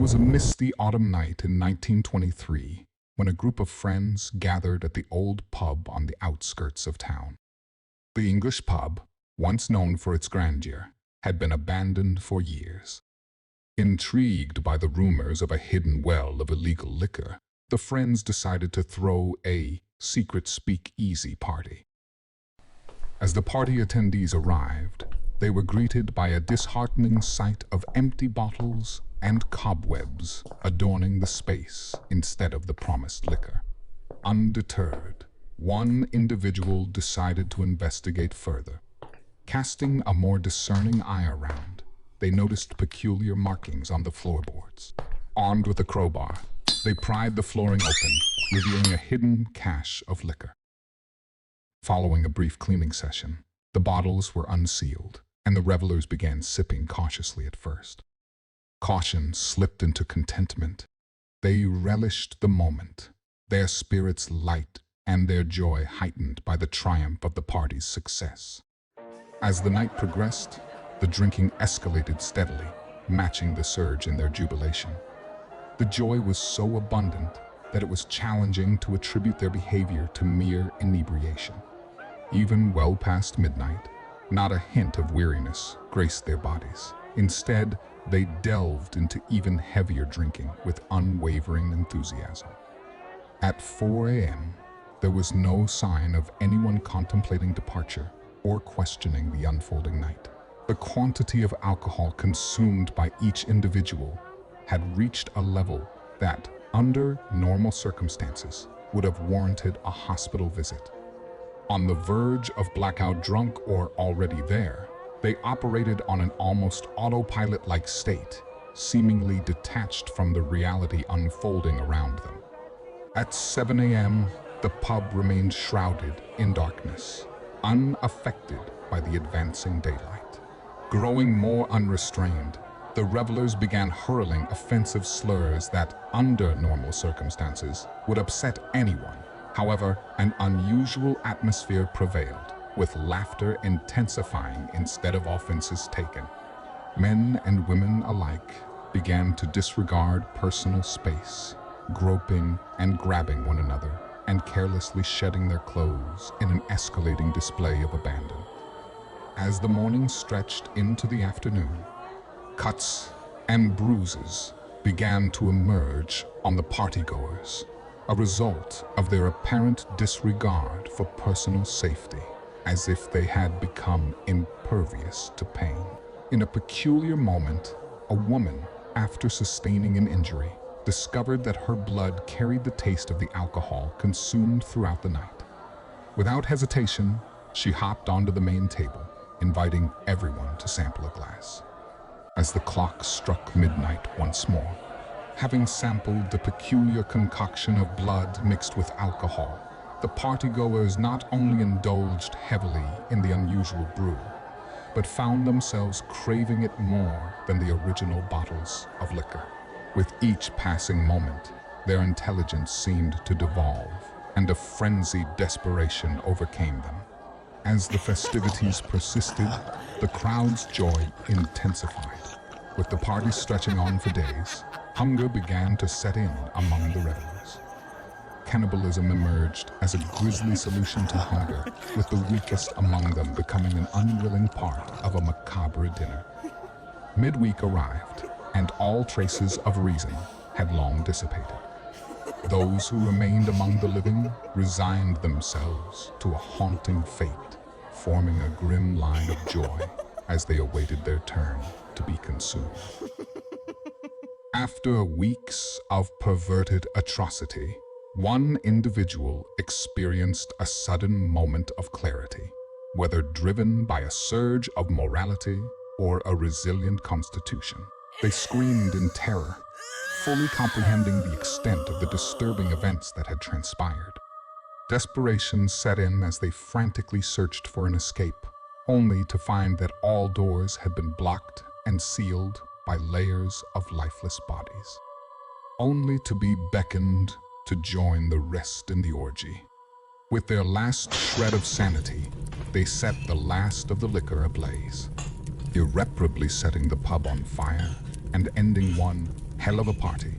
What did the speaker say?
was a misty autumn night in 1923 when a group of friends gathered at the old pub on the outskirts of town. The English pub, once known for its grandeur, had been abandoned for years. Intrigued by the rumors of a hidden well of illegal liquor, the friends decided to throw a secret speakeasy party. As the party attendees arrived, they were greeted by a disheartening sight of empty bottles and cobwebs adorning the space instead of the promised liquor. Undeterred, one individual decided to investigate further. Casting a more discerning eye around, they noticed peculiar markings on the floorboards. Armed with a crowbar, they pried the flooring open, revealing a hidden cache of liquor. Following a brief cleaning session, the bottles were unsealed, and the revelers began sipping cautiously at first. Caution slipped into contentment. They relished the moment, their spirits light and their joy heightened by the triumph of the party's success. As the night progressed, the drinking escalated steadily, matching the surge in their jubilation. The joy was so abundant that it was challenging to attribute their behavior to mere inebriation. Even well past midnight, not a hint of weariness graced their bodies. Instead, they delved into even heavier drinking with unwavering enthusiasm. At 4 a.m., there was no sign of anyone contemplating departure or questioning the unfolding night. The quantity of alcohol consumed by each individual had reached a level that, under normal circumstances, would have warranted a hospital visit. On the verge of blackout drunk or already there, they operated on an almost autopilot-like state, seemingly detached from the reality unfolding around them. At 7 a.m., the pub remained shrouded in darkness, unaffected by the advancing daylight. Growing more unrestrained, the revelers began hurling offensive slurs that, under normal circumstances, would upset anyone. However, an unusual atmosphere prevailed, with laughter intensifying instead of offenses taken. Men and women alike began to disregard personal space, groping and grabbing one another, and carelessly shedding their clothes in an escalating display of abandon. As the morning stretched into the afternoon, cuts and bruises began to emerge on the partygoers, a result of their apparent disregard for personal safety, as if they had become impervious to pain. In a peculiar moment, a woman, after sustaining an injury, discovered that her blood carried the taste of the alcohol consumed throughout the night. Without hesitation, she hopped onto the main table, inviting everyone to sample a glass. As the clock struck midnight once more, having sampled the peculiar concoction of blood mixed with alcohol, the partygoers not only indulged heavily in the unusual brew, but found themselves craving it more than the original bottles of liquor. With each passing moment, their intelligence seemed to devolve, and a frenzied desperation overcame them. As the festivities persisted, the crowd's joy intensified. With the party stretching on for days, hunger began to set in among the revelers. Cannibalism emerged as a grisly solution to hunger, with the weakest among them becoming an unwilling part of a macabre dinner. Midweek arrived, and all traces of reason had long dissipated. Those who remained among the living resigned themselves to a haunting fate, forming a grim line of joy as they awaited their turn to be consumed. After weeks of perverted atrocity, one individual experienced a sudden moment of clarity, whether driven by a surge of morality or a resilient constitution. They screamed in terror, fully comprehending the extent of the disturbing events that had transpired. Desperation set in as they frantically searched for an escape, only to find that all doors had been blocked and sealed by layers of lifeless bodies, only to be beckoned to join the rest in the orgy. With their last shred of sanity, they set the last of the liquor ablaze, irreparably setting the pub on fire and ending one Hell of a party.